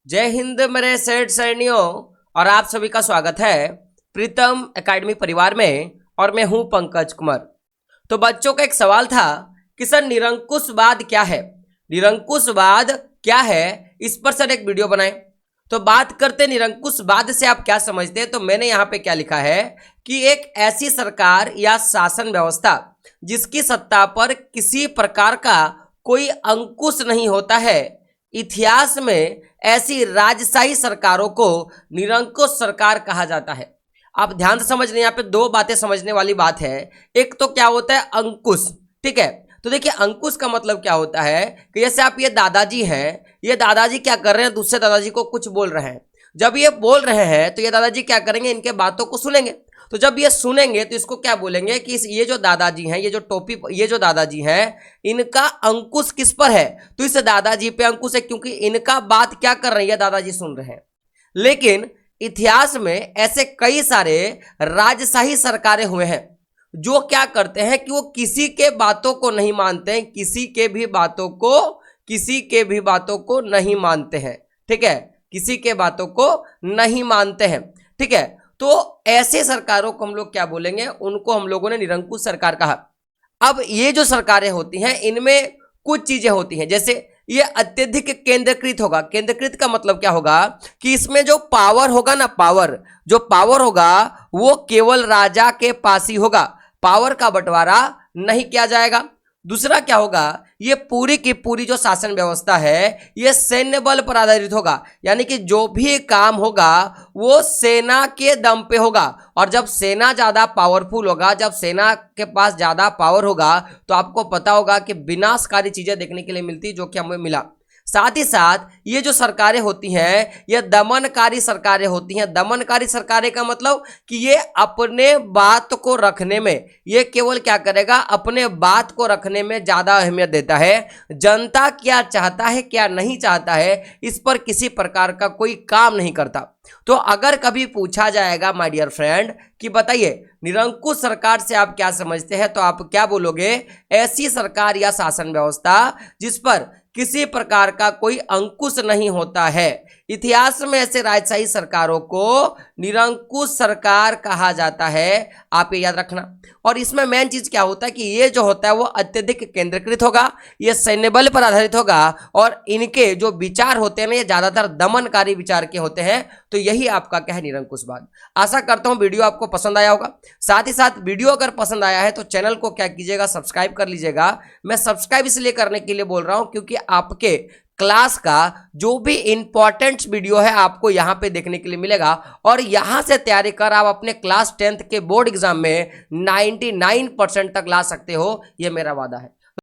जय हिंद मेरे सेठ सैनियों, और आप सभी का स्वागत है प्रीतम एकेडमी परिवार में। और मैं हूं पंकज कुमार। तो बच्चों का एक सवाल था कि सर निरंकुशवाद क्या है, निरंकुशवाद क्या है, इस पर सर एक वीडियो बनाएं। तो बात करते निरंकुशवाद से आप क्या समझते हैं। तो मैंने यहाँ पे क्या लिखा है कि एक ऐसी सरकार या शासन व्यवस्था जिसकी सत्ता पर किसी प्रकार का कोई अंकुश नहीं होता है। इतिहास में ऐसी राजशाही सरकारों को निरंकुश सरकार कहा जाता है। आप ध्यान से समझ लें, यहाँ पे दो बातें समझने वाली बात है। एक तो क्या होता है अंकुश, ठीक है। तो देखिए अंकुश का मतलब क्या होता है कि जैसे आप ये दादाजी हैं, ये दादाजी क्या कर रहे हैं, दूसरे दादाजी को कुछ बोल रहे हैं। जब ये बोल रहे हैं तो ये दादाजी क्या करेंगे, इनके बातों को सुनेंगे। तो जब ये सुनेंगे तो इसको क्या बोलेंगे कि ये जो दादाजी हैं, ये जो टोपी, ये जो दादाजी हैं, इनका अंकुश किस पर है, तो इस दादाजी पे अंकुश है, क्योंकि इनका बात क्या कर रही है, दादाजी सुन रहे हैं। लेकिन इतिहास में ऐसे कई सारे राजशाही सरकारें हुए हैं जो क्या करते हैं कि वो किसी के बातों को नहीं मानते हैं, किसी के भी बातों को नहीं मानते हैं, ठीक है, किसी के बातों को नहीं मानते हैं, ठीक है। तो ऐसे सरकारों को हम लोग क्या बोलेंगे, उनको हम लोगों ने निरंकुश सरकार कहा। अब ये जो सरकारें होती हैं इनमें कुछ चीजें होती हैं, जैसे ये अत्यधिक केंद्रीकृत होगा। केंद्रीकृत का मतलब क्या होगा कि इसमें जो पावर होगा ना, जो पावर होगा वो केवल राजा के पास ही होगा, पावर का बंटवारा नहीं किया जाएगा। दूसरा क्या होगा, ये पूरी की पूरी जो शासन व्यवस्था है ये सैन्य बल पर आधारित होगा, यानी कि जो भी काम होगा वो सेना के दम पे होगा। और जब सेना ज्यादा पावरफुल होगा, जब सेना के पास ज्यादा पावर होगा तो आपको पता होगा कि विनाशकारी चीजें देखने के लिए मिलती, जो कि हमें मिला। साथ ही साथ ये जो सरकारें होती हैं ये दमनकारी सरकारें होती हैं। दमनकारी सरकारें का मतलब कि ये अपने बात को रखने में, ये केवल क्या करेगा, अपने बात को रखने में ज्यादा अहमियत देता है। जनता क्या चाहता है क्या नहीं चाहता है इस पर किसी प्रकार का कोई काम नहीं करता। तो अगर कभी पूछा जाएगा माय डियर फ्रेंड कि बताइए निरंकुश सरकार से आप क्या समझते हैं, तो आप क्या बोलोगे, ऐसी सरकार या शासन व्यवस्था जिस पर किसी प्रकार का कोई अंकुश नहीं होता है। इतिहास में ऐसे राजशाही सरकारों को निरंकुश सरकार कहा जाता है, आप ये याद रखना। और इसमें मेन चीज क्या होता है कि ये जो होता है वो अत्यधिक केंद्रीकृत होगा, ये सैन्य बल पर आधारित होगा, और इनके जो विचार होते हैं ना ये ज्यादातर दमनकारी विचार के होते हैं। तो यही आपका क्या है, निरंकुशवाद। आशा करता हूं वीडियो आपको पसंद आया होगा। साथ ही साथ वीडियो अगर पसंद आया है तो चैनल को क्या कीजिएगा, सब्सक्राइब कर लीजिएगा। मैं सब्सक्राइब इसलिए करने के लिए बोल रहा हूं क्योंकि आपके क्लास का जो भी इंपॉर्टेंट वीडियो है आपको यहां पे देखने के लिए मिलेगा, और यहां से तैयारी कर आप अपने क्लास 10th के बोर्ड एग्जाम में 99% तक ला सकते हो, यह मेरा वादा है।